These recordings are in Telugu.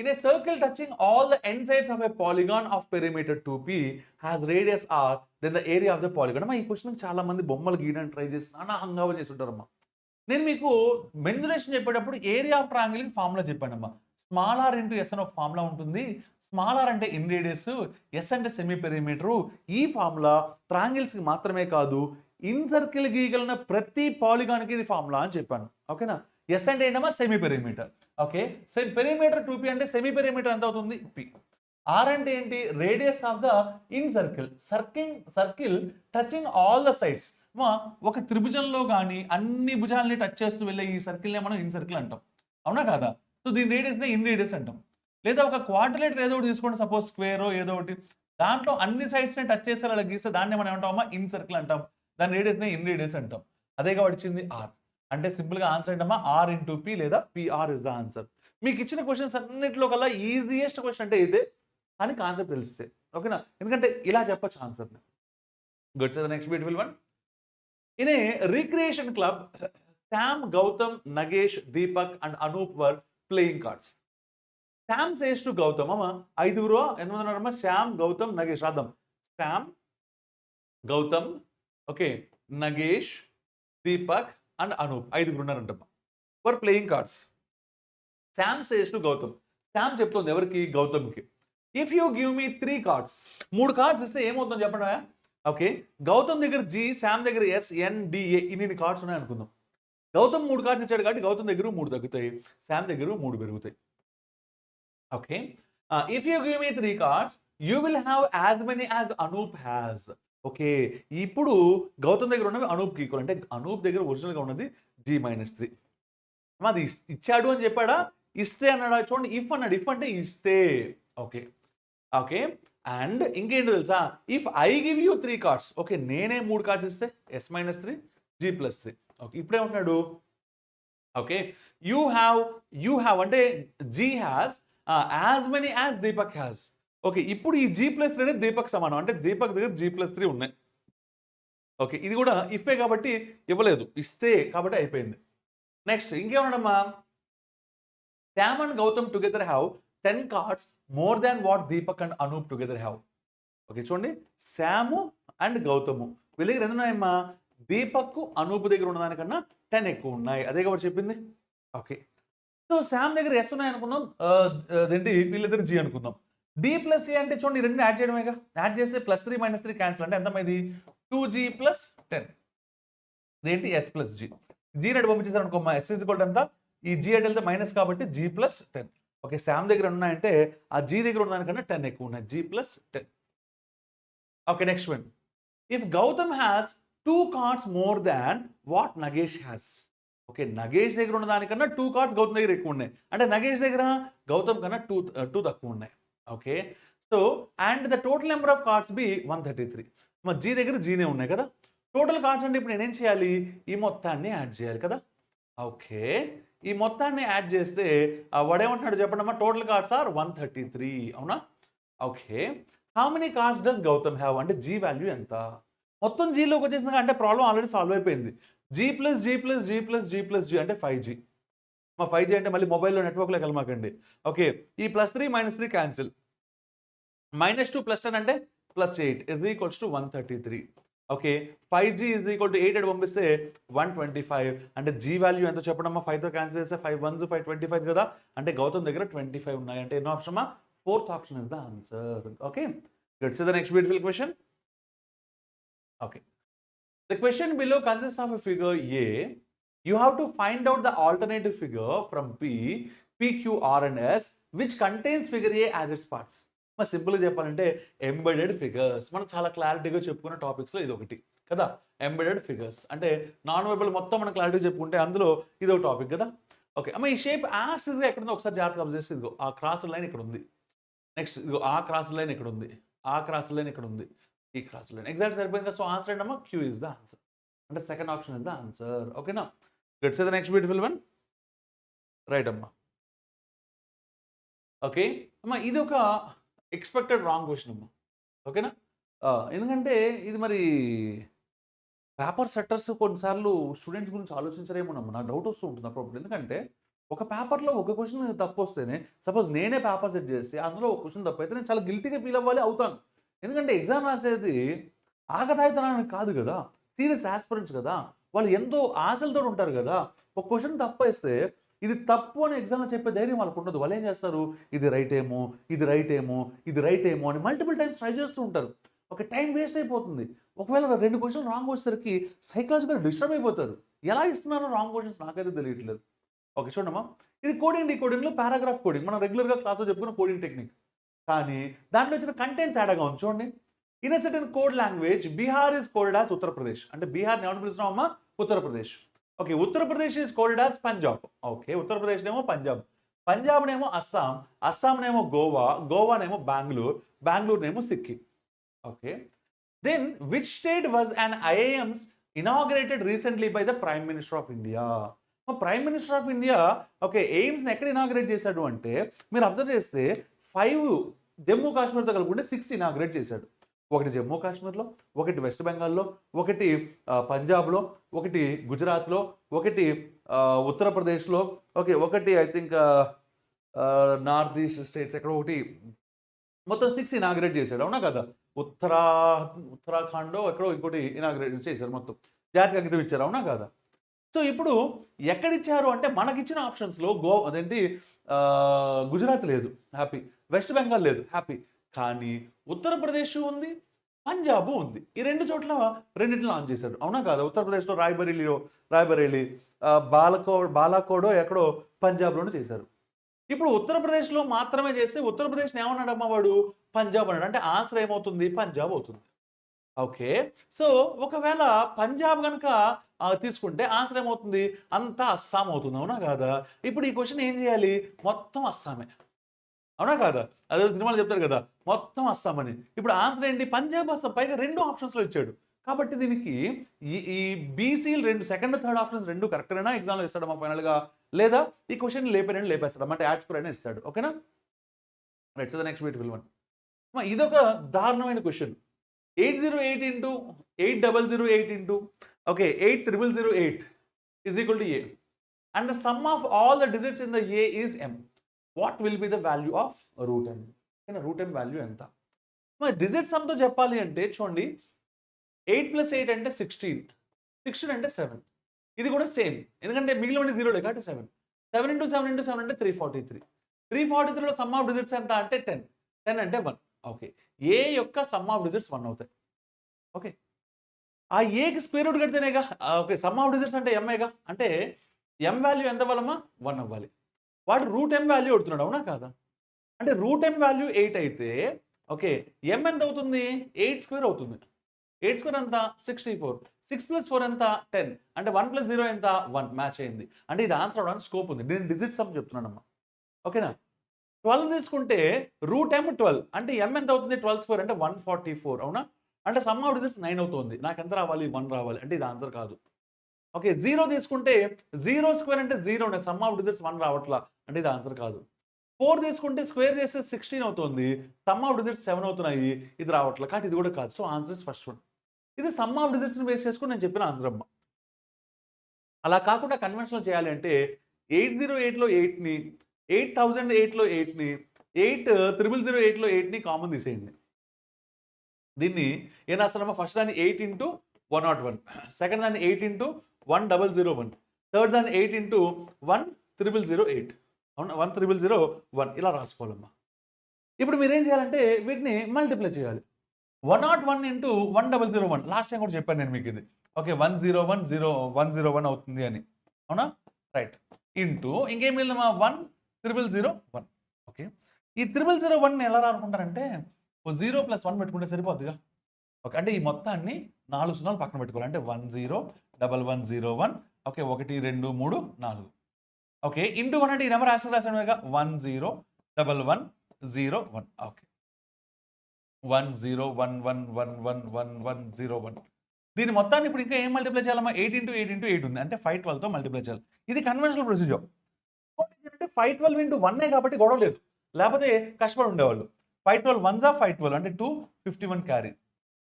In a circle touching all the end sides of a polygon of perimeter 2p has radius r, then the area of the polygon. అమ్మా ఈ క్వశ్చన్ చాలా మంది బొమ్మలు గీయడానికి ట్రై చేసి నానా హంగామా చేసి ఉంటారమ్మా. నేను మీకు మెన్సురేషన్ చెప్పేటప్పుడు ఏరియా ఆఫ్ ట్రయాంగిల్ ఫార్ములా చెప్పానమ్మా. స్మాల్ ఆర్ ఇంటూ ఎస్ అని ఒక ఫార్ములా ఉంటుంది. స్మాల్ ఆర్ అంటే ఇన్ రేడియస్, ఎస్ అంటే సెమీ పెరిమీటరు. ఈ ఫార్ములా ట్రయాంగిల్స్కి మాత్రమే కాదు, ఇన్ సర్కిల్ గీయగలిగిన ప్రతి పాలిగాన్కి ఇది ఫార్ములా అని చెప్పాను. ఓకేనా? ఎస్ అంటే ఏంటమ్మా? Semi perimeter. Okay, perimeter 2p అంటే సెమీ పెరిమీటర్ ఎంత అవుతుంది? p. ఆర్ అంటే ఏంటి? Radius of the in circle. Circle touching all the sides. ఒక త్రిభుజంలో కానీ అన్ని భుజాలని టచ్ చేస్తూ వెళ్ళే ఈ సర్కిల్నే మనం ఇన్ సర్కిల్ అంటాం. అవునా కాదా? సో దీని రేడియస్నే ఇన్ రేడియస్ అంటాం. లేదా ఒక క్వాడ్రిలేటర్ ఏదో ఒకటి తీసుకోండి, సపోజ్ స్క్వేరో ఏదో ఒకటి, దాంట్లో అన్ని సైడ్స్ని టచ్ చేసేలా అలా గీస్తే దాన్ని మనం ఏమంటామా? ఇన్ సర్కిల్ అంటాం. దాని రేడియస్నే ఇన్ రేడియస్ అంటాం. అదేగా వచ్చింది ఆర్. అంటే సింపుల్గా ఆన్సర్ ఏంటమ్మా? ఆర్ ఇంటూ పి లేదా పిఆర్ ఇస్ ద ఆన్సర్. మీకు ఇచ్చిన క్వశ్చన్స్ అన్నింటిలో కల్లా ఈజియెస్ట్ క్వశ్చన్ అంటే ఇదే అని కాన్సెప్ట్ తెలిస్తే. ఓకేనా? ఎందుకంటే ఇలా చెప్పచ్చు ఆన్సర్ని. Good. So the next beautiful one. In a recreation club, Sam, Gautam, Nagesh, Deepak and Anup were playing cards. Sam says to Gautam, Amma, ఐదుగురు ఎంతమంది ఉన్నారమ్మా? Sam, Gautam, Nagesh. రాద్దాం. Sam, Gautam, okay, Nagesh, Deepak and Anup. ఐదుగురు ఉన్నారంటమ్మా. Were playing cards. Sam says to Gautam. Sam చెప్తుంది ఎవరికి? గౌతమ్కి. If you give me 3 cards, 3 cards ఇస్తే ఏమవుతుందో చెప్పండి. ఓకే, గౌతమ్ దగ్గర జీ, శామ్ దగ్గర ఎస్, ఎన్, డిఏ, ఇన్ని కార్డ్స్ ఉన్నాయి అనుకుందాం. గౌతమ్ 3 కార్డ్స్ ఇచ్చాడు కాబట్టి గౌతమ్ దగ్గర 3 తగ్గుతాయి, శామ్ దగ్గర 3 పెరుగుతాయి. Okay, if you give me 3 cards you will have as many as Anoop has. Okay, ఇప్పుడు గౌతమ్ దగ్గర ఉన్నవి అనూప్కి ఈక్వల్. అంటే అనూప్ దగ్గర ఒరిజినల్గా ఉన్నది G-3. అది ఇచ్చాడు అని చెప్పాడా? ఇస్తే అన్నాడా? చూడండి, ఇఫ్ అన్నాడు. ఇఫ్ అంటే ఇస్తే. ఓకే ఓకే, అండ్ ఇంకేంటి తెలుసా? If I give you 3 cards, okay, నేనే 3 కార్డ్స్ ఇస్తే S-3, G+3. ఓకే, ఇప్పుడే ఉంటున్నాడు. ఓకే, యూ హ్యావ్ అంటే G has as many as Deepak has. Okay, ఇప్పుడు ఈ G+3 అనేది దీపక్ సమానం. అంటే దీపక్ దగ్గర G+3 ఉన్నాయి. ఓకే, ఇది కూడా ఇఫే కాబట్టి ఇవ్వలేదు, ఇస్తే కాబట్టి అయిపోయింది. నెక్స్ట్ ఇంకేమన్నాడమ్మా? Sam and Gautam together have 10 cards more than what Deepak and Anup together have. Okay, చూడండి, శాము అండ్ గౌతము వీళ్ళ దగ్గర ఎంత ఉన్నాయమ్మా? దీపక్, అనూప్ దగ్గర ఉన్నదానికన్నా 10 ఎక్కువ ఉన్నాయి. అదే కాబట్టి చెప్పింది. ఓకే, సో శామ్ దగ్గర ఎస్ ఉన్నాయి అనుకుందాం, అదేంటి వీళ్ళిద్దరు జీ అనుకుందాం. D+A అంటే చూడండి, రెండు యాడ్ చేయడమేగా. యాడ్ చేస్తే +3 - 3 క్యాన్సిల్. అంటే ఎంతమైంది? 2G + 10. ఇదేంటి? S+G. G నడు పంపించేసారు అనుకోమ్మా, S ఎంత? ఈ G అటు వెళ్తే మైనస్ కాబట్టి G+10. ఓకే, శామ్ దగ్గర ఉన్నాయంటే ఆ జీ దగ్గర ఉన్నదానికన్నా 10 ఎక్కువ ఉన్నాయి. G+10. Okay, next one. If Gautam has 2 cards more than what Nagesh has. Okay, Nagesh దగ్గర ఉన్నదానికన్నా 2 cards గౌతమ్ దగ్గర ఎక్కువ ఉన్నాయి. అంటే నగేష్ దగ్గర గౌతమ్ కన్నా 2 తక్కువ ఉన్నాయి. Okay, so and the total number of cards be 133. మా జీ దగ్గర జీనే ఉన్నాయి కదా. టోటల్ కార్డ్స్ అంటే ఇప్పుడు నేనేం చేయాలి? ఈ మొత్తాన్ని యాడ్ చేయాలి కదా. ఓకే, ఈ మొత్తాన్ని యాడ్ చేస్తే వాడేమంటున్నాడు చెప్పండి. Total cards are 133. అవునా? Okay, how many cards does Gautam have అంటే జీ వాల్యూ ఎంత? మొత్తం జీలోకి వచ్చేసింది అంటే ప్రాబ్లం ఆల్రెడీ సాల్వ్ అయిపోయింది. G+G+G+G+G అంటే 5G. మా 5G అంటే మళ్ళీ మొబైల్లో నెట్వర్క్లోకి వెళ్ళమాకండి. ఓకే, ఈ +3 - 3 క్యాన్సిల్. -2 + 10 అంటే +8 = 133. ఓకే, 5G = 8 అని పంపిస్తే 125. అంటే జీ వాల్యూ ఎంత చెప్పడమ్మా? 5తో క్యాన్సిల్ చేస్తే 5 1s 5 25 కదా. అంటే గౌతమ్ దగ్గర 25 ఉన్నాయి. అంటే ఎన్నో ఆప్షన్ అమ్మా? 4th option is the answer. Okay, let's see the next beautiful question. Okay, the question below consist of a figure A. You have to find out the alternative figure from P, Q, R and S which contains figure A as its parts. మరి సింపుల్గా చెప్పాలంటే ఎంబెడెడ్ ఫిగర్స్. మనం చాలా క్లారిటీగా చెప్పుకున్న టాపిక్స్లో ఇది ఒకటి కదా. ఎంబెడెడ్ ఫిగర్స్ అంటే నాన్ వెర్బల్ మొత్తం మనం క్లారిటీగా చెప్పుకుంటే అందులో ఇది ఒక టాపిక్ కదా. ఓకే అమ్మ, ఈ షేప్ యాసిస్గా ఎక్కడుందో ఒకసారి జాగ్రత్తగా అబ్జర్వ్ చేస్తే, ఇదిగో ఆ క్రాస్ లైన్ ఇక్కడ ఉంది. నెక్స్ట్ ఇదిగో ఆ క్రాస్ లైన్ ఇక్కడ ఉంది. ఆ క్రాస్ లైన్ ఇక్కడ ఉంది. ఈ క్రాస్ లైన్ ఎగ్జాక్ట్ సరిపోయింది కదా. సో ఆన్సర్ ఏంటమ్మా? Q is the answer. అంటే second option is the answer. ఓకేనా? Let's see the next beautiful one. Right అమ్మా. ఓకే అమ్మా, ఇది ఒక ఎక్స్పెక్టెడ్ రాంగ్ క్వశ్చన్ అమ్మా. ఓకేనా? ఎందుకంటే ఇది మరి పేపర్ సెట్టర్స్ కొన్నిసార్లు స్టూడెంట్స్ గురించి ఆలోచించరేమోనమ్మా. నాకు డౌట్ వస్తూ ఉంటుంది అప్పుడప్పుడు. ఎందుకంటే ఒక పేపర్‌లో ఒక క్వెషన్ తప్పొస్తేనే సపోజ్ నేనే పేపర్ సెట్ చేసి అందులో ఒక క్వెషన్ తప్పైతే నేను చాలా గిల్టీ‌గా ఫీల్ అవ్వాలి అవుతాను. ఎందుకంటే ఎగ్జామ్ రాసేది ఆకతాయితనానికి కాదు గదా! సీరియస్ యాస్పిరెంట్స్ గదా! వాళ్ళు ఎంతో ఆశలతోటి ఉంటారు గదా! ఒక క్వెషన్ తప్పేస్తే ఇది తప్పు అని ఎగ్జామ్‌లో చెప్పే ధైర్యం వాళ్ళకుండదు. వాళ్ళేం చేస్తారు? ఇది రైట్ ఏమో, ఇది రైట్ ఏమో, ఇది రైట్ ఏమో అని మల్టిపుల్ టైమ్స్ ట్రై చేస్తూ ఉంటారు. ఒక టైం వేస్ట్ అయిపోతుంది. ఒకవేళ 2 క్వెషన్‌లు రాంగ్ వచ్చేసరికి సైకలాజికల్‌గా డిస్టర్బ్ అయిపోతారు. ఎలా ఇస్తున్నారో రాంగ్ క్వెషన్స్ నాకైతే తెలియట్లేదు. ఓకే. చూడమ్మా. ఇది కోడింగ్, డీకోడింగ్‌లో పారాగ్రాఫ్ కోడింగ్. మనం రెగ్యులర్‌గా క్లాస్‌లో చెప్పుకున్న కోడింగ్ టెక్నిక్. కానీ దాంట్లో ఇచ్చిన కంటెంట్ తేడాగా ఉంది చూడండి. In a certain code language Bihar is called as Uttar Pradesh. అంటే బీహార్‌ని ఏమని పిలుస్తున్నామమ్మా? Uttar Pradesh. Okay. Uttar Pradesh is called as Punjab. Okay. ఉత్తరప్రదేశ్‌నేమో పంజాబ్. పంజాబ్‌నేమో అస్సాం. అస్సాంనేమో గోవా. గోవానేమో బెంగుళూరు. బెంగుళూరునేమో Sikkim. Okay. Then which state was an IIMs inaugurated recently by the Prime Minister of India? Prime minister of India okay ఎయిమ్స్ని ఎక్కడ ఇనాగ్రేట్ చేశాడు అంటే మీరు అబ్జర్వ్ చేస్తే 5 జమ్మూ కాశ్మీర్తో కలుపుకుంటే 6 ఇనాగ్రేట్ చేశాడు. ఒకటి జమ్మూ కాశ్మీర్లో, ఒకటి వెస్ట్ బెంగాల్లో, ఒకటి పంజాబ్లో, ఒకటి గుజరాత్లో, ఒకటి ఉత్తరప్రదేశ్లో, ఓకే ఒకటి I think north east states ఎక్కడ ఒకటి మొత్తం 6 ఇనాగ్రేట్ చేశాడు. అవునా కదా? ఉత్తరాఖండో ఎక్కడో ఇంకోటి ఇనాగ్రేట్ చేశారు మొత్తం. జాతికి అంకితం ఇచ్చారు. అవునా కాదా? సో ఇప్పుడు ఎక్కడిచ్చారు అంటే మనకిచ్చిన ఆప్షన్స్‌లో అదేంటి గుజరాత్ లేదు. హ్యాపీ. వెస్ట్ బెంగాల్ లేదు. హ్యాపీ. కానీ ఉత్తరప్రదేశ్ ఉంది. పంజాబ్ ఉంది. ఈ 2 చోట్ల రెండిటిని లాంచ్ చేశాడు. అవునా కాదా? ఉత్తరప్రదేశ్‌లో రాయ్‌బరేలీ బాలాకోడో ఎక్కడో పంజాబ్‌లోనూ చేశారు. ఇప్పుడు ఉత్తరప్రదేశ్‌లో మాత్రమే చేస్తే ఉత్తరప్రదేశ్‌ని ఏమన్నాడమ్మా వాడు? పంజాబ్ అన్నాడు. అంటే ఆన్సర్ ఏమవుతుంది? పంజాబ్ అవుతుంది. ఓకే. సో ఒకవేళ పంజాబ్ గనక తీసుకుంటే ఆన్సర్ ఏమవుతుంది? అంతా అస్సాం అవుతుంది. అవునా కాదా? ఇప్పుడు ఈ క్వెషన్ ఏం చేయాలి? మొత్తం అస్సామే. అవునా కాదా? అదేదో సినిమాలో చెప్తారు కదా! మొత్తం అస్సాం అని. ఇప్పుడు ఆన్సర్ ఏంటి? పంజాబ్, అస్సాం. పైగా 2 ఆప్షన్స్‌లో ఇచ్చాడు. కాబట్టి దీనికి ఈ బీసీలు 2 సెకండ్, థర్డ్ ఆప్షన్స్ 2 కరెక్టేనా ఎగ్జామ్‌లో ఇస్తాడమ్మా ఫైనల్‌గా? లేదా ఈ క్వెషన్ లేపేస్తాడమ్మా అంటే యాడ్ స్కోర్ అయినా ఇస్తాడు. ఓకేనా? Right. So the next beautiful one. ఇదొక దారుణమైన question. 808 into 8008 into okay 8008 is equal to A. And the sum of all the digits in the A is M. What will be the value of root N? Root N value ఎంత? మరి డిజిట్ సమ్‌తో చెప్పాలి అంటే చూడండి 8 + 8 అంటే 16. 16 అంటే 7. ఇది కూడా సేమ్. ఎందుకంటే మిగిలినవన్నీ జీరోలే కాబట్టి 7. 7 × 7 × 7 అంటే 343. 343లో సమ్ ఆఫ్ డిజిట్స్ ఎంత అంటే 10. 10 అంటే 1. ఓకే. ఏ యొక్క సమ్ ఆఫ్ డిజిట్స్ 1 అవుతాయి. ఓకే. ఆ ఏకి స్క్వేర్ రూట్ కడితేనేగా ఓకే సమ్ ఆఫ్ డిజిట్స్ అంటే ఎంఏగా. అంటే ఎం వాల్యూ ఎంత అవ్వాలమ్మా? 1 అవ్వాలి. వాడు రూట్ ఎం వాల్యూ అడుగుతున్నాడు. అవునా కాదా? అంటే రూట్ ఎం వాల్యూ 8 అయితే ఓకే ఎం ఎంత అవుతుంది? 8 స్క్వేర్ అవుతుంది. 8 స్క్వేర్ ఎంత? 64. 6 + 4 ఎంత? 10. అంటే 1 + 0 ఎంత? 1 మ్యాచ్ అయింది. అంటే ఇది ఆన్సర్ అవ్వడానికి స్కోప్ ఉంది. నేను డిజిట్ సమ్ చెప్తున్నానమ్మా. ఓకేనా? 12 తీసుకుంటే రూట్ ఎం 12 అంటే ఎం ఎంత అవుతుంది? 12 స్క్వేర్ అంటే 144 అవునా? అంటే సమ్ ఆఫ్ డిజిట్స్ 9 అవుతుంది. నాకు ఎంత రావాలి? 1 రావాలి. అంటే ఇది ఆన్సర్ కాదు. ఓకే. 0 తీసుకుంటే 0 స్క్వేర్ అంటే 0నే సమ్ ఆఫ్ డిజిట్స్ 1 రావట్లా. అంటే ఇది ఆన్సర్ కాదు. 4 తీసుకుంటే స్క్వేర్ చేస్తే 16 అవుతుంది. సమ్ ఆఫ్ డిజిట్స్ 7 అవుతున్నాయి. ఇది రావట్లా. కాబట్టి ఇది కూడా కాదు. So answer is first one. ఇది సమ్ ఆఫ్ డిజిట్స్‌ని బేస్ చేసుకొని నేను చెప్పిన ఆన్సర్ అమ్మ. అలా కాకుండా కన్వెన్షనల్ చేయాలి అంటే 808లో 8ని 8008లో 8ని 8008లో 8ని కామన్ తీసేయండి. దీన్ని ఏం రాస్తారమ్మా? ఫస్ట్ దాన్ని 8 × 101. సెకండ్ దాన్ని 8 × 1001. థర్డ్ దాన్ని 8 × 10008. అవునా? 10001 ఇలా రాసుకోవాలమ్మా. ఇప్పుడు మీరేం చేయాలంటే వీటిని మల్టిప్లై చేయాలి. 101 × 1001 లాస్ట్ టైం కూడా చెప్పాను నేను మీకు ఇది. ఓకే 101 అవుతుంది అని. అవునా? రైట్. ఇంటూ ఇంకేం మిగిలిందమ్మా? 10001. ఓకే. ఈ 0001ని ఎలా రాసుకుంటారంటే 0 + 1 పెట్టుకుంటే సరిపోద్దిగా. ఓకే. అంటే ఈ మొత్తాన్ని 4 సున్నాలు పక్కన పెట్టుకోవాలి. అంటే 101101 ఓకే 1 2 3 4. ఓకే. ఇంటూ 1 అంటే ఈ నెంబర్ రాసానుగా 101101. ఓకే. 1011111101. దీని మొత్తాన్ని ఇప్పుడు ఇంకా ఏం మల్టిప్లై చేయాలమ్మా? 8 × 8 × 8 ఉంది. అంటే 512తో మల్టిప్లై చేయాలి. ఇది కన్వెన్షనల్ ప్రొసీజర్. అంటే 512 × 1 కాబట్టి గొడవ లేదు. లేకపోతే కష్టపడి ఉండేవాళ్ళు. 512 1s ఆర్ 512 అంటే 251 క్యారీ.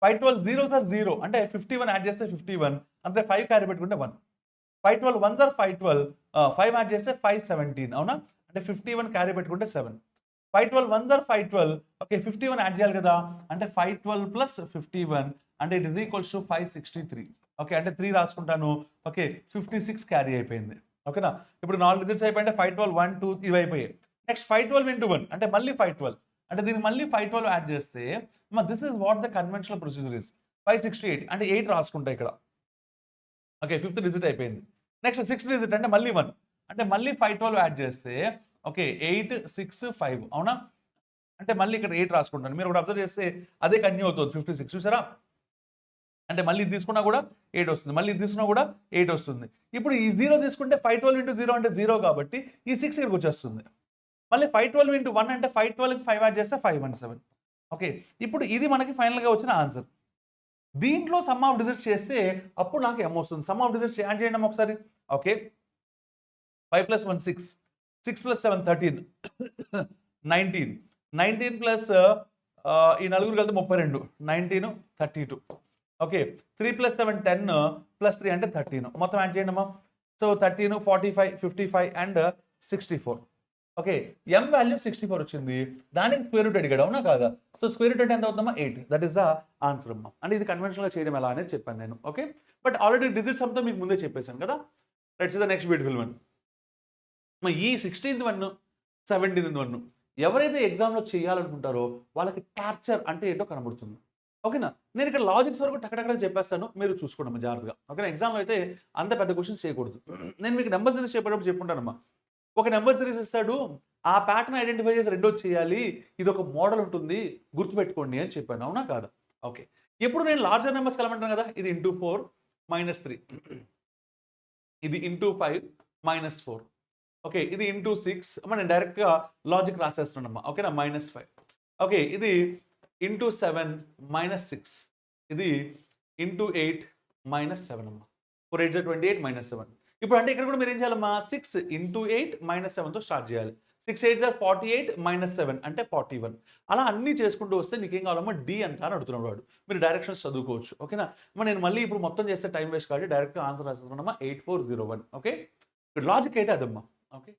512 0s ఆర్ 0 అంటే 51 యాడ్ చేస్తే 51 అంటే 5 క్యారీ పెట్టుకుంటే 1. 512 వన్స్ ఆర్ 512, 5 యాడ్ చేస్తే 517 అవునా, అంటే 51 క్యారీ పెట్టుకుంటే 7. 512 వన్స్ ఆర్ 512, ఓకే 51 యాడ్ చేయాలి కదా, అంటే 512 ప్లస్ 51 అంటే it is equals to 563. Okay, అంటే 3 రాసుకుంటాను. ఓకే 56 క్యారీ అయిపోయింది. ఓకేనా, ఇప్పుడు 4 డిజిట్స్ అయిపోయింటే 512 1 2 ఇవి అయిపోయాయి. నెక్స్ట్ 512 ఇంటూ 1 అంటే మళ్ళీ 512, అంటే దీనికి మళ్ళీ 512 యాడ్ చేస్తే this is what the conventional procedure is. 568 అంటే 8 రాసుకుంటా ఇక్కడ. ఓకే, 5th డిజిట్ అయిపోయింది. నెక్స్ట్ 6th డిజిట్ అంటే మళ్ళీ 1, అంటే మళ్ళీ 512 యాడ్ చేస్తే ఓకే 8 6 5 అవునా, అంటే మళ్ళీ ఇక్కడ 8 రాసుకుంటాను. మీరు కూడా అబ్జర్వ్ చేస్తే అదే కంటిన్యూ అవుతుంది 56 చూసారా, అంటే మళ్ళీ ఇది తీసుకున్నా కూడా 8 వస్తుంది, మళ్ళీ ఇది తీసుకున్నా కూడా 8 వస్తుంది. ఇప్పుడు ఈ 0 తీసుకుంటే 512 ఇంటూ 0 అంటే 0 కాబట్టి ఈ 6 ఇక్కడికి వచ్చేస్తుంది. మళ్ళీ 512 ఇంటూ 1 అంటే 512కి 5 యాడ్ చేస్తే 517. ఓకే, ఇప్పుడు ఇది మనకి ఫైనల్గా వచ్చిన ఆన్సర్. దీంట్లో సమ్ ఆఫ్ డిజిట్స్ చేస్తే అప్పుడు నాకు M వస్తుంది. సమ్ ఆఫ్ డిజిట్స్ యాడ్ చేయండి ఒకసారి. ఓకే 5 ప్లస్ 1 6, 6 ప్లస్ 7 13, 19, 19 ప్లస్ ఈ నలుగురు కలిసి 32, 19 32. ఓకే 3 ప్లస్ 7 10 ప్లస్ 3 అంటే 13. మొత్తం యాడ్ చేయండి అమ్మా. So 13 45 55 and 64. Okay M value 64 వచ్చింది, దానికి స్క్వేర్ రూట్ అడిగాడు అవునా కాదా. సో స్క్వేర్ రూట్ అంటే ఎంత అవుతుందమ్మా 8. దట్ ఈస్ ద ఆన్సర్ అమ్మా. అంటే ఇది కన్వెన్షనల్గా చేయడం ఎలా అనేది చెప్పాను నేను. ఓకే, బట్ ఆల్రెడీ డిజిట్స్ అంతా మీకు ముందే చెప్పేశాను కదా. Let's see the next beautiful one. ఈ 16th వన్ 17th వన్ ఎవరైతే ఎగ్జామ్లో చేయాలనుకుంటారో వాళ్ళకి టార్చర్ అంటే ఏంటో కనబడుతుంది. ఓకేనా, నేను ఇక్కడ లాజిక్స్ వరకు టక్కడక్కడ చెప్పేస్తాను, మీరు చూసుకోండి జాగ్రత్తగా. ఓకేనా, ఎగ్జామ్లో అయితే అంత పెద్ద క్వశ్చన్స్ చేయకూడదు. నేను మీకు నెంబర్ సిరీస్ చెప్పేటప్పుడు చెప్పుకుంటానమ్మా. ఒక నెంబర్ సిరీస్ ఇస్తాడు, ఆ ప్యాటర్న్ ఐడెంటిఫై చేసి రెండో చేయాలి, ఇది ఒక మోడల్ ఉంటుంది గుర్తుపెట్టుకోండి అని చెప్పాను అవునా కాదా. ఓకే, ఇప్పుడు నేను లార్జర్ నెంబర్స్ కలమంటాను కదా, ఇది ఇంటూ 4 -3, ఇది ఇంటూ 5 -4, ఓకే ఇది ఇంటూ 6, నేను డైరెక్ట్గా లాజిక్ రాసేస్తున్నానమ్మా. ఓకేనా -5, ఓకే ఇది ఇంటూ 7 -6, ఇది ఇంటూ 8 -7 అమ్మా. 4 8 28 -7. ఇప్పుడు అంటే ఇక్కడ కూడా మీరు ఏం చేయాలమ్మా 6 ఇంటూ 8 -7తో స్టార్ట్ చేయాలి. 6 8 48 -7 అంటే 41. అలా అన్నీ చేసుకుంటూ వస్తే నీకేం కావాలమ్మా డి అంట అని అడుగుతున్నాడు వాడు. మీరు డైరెక్షన్స్ చదువుకోవచ్చు. ఓకేనా, నేను మళ్ళీ ఇప్పుడు మొత్తం చేస్తే టైం వేస్ట్ కాబట్టి డైరెక్ట్గా ఆన్సర్ రాసేస్తున్నామా 8401. ఓకే, లాజిక్ అయితే అదమ్మా. ఓకే.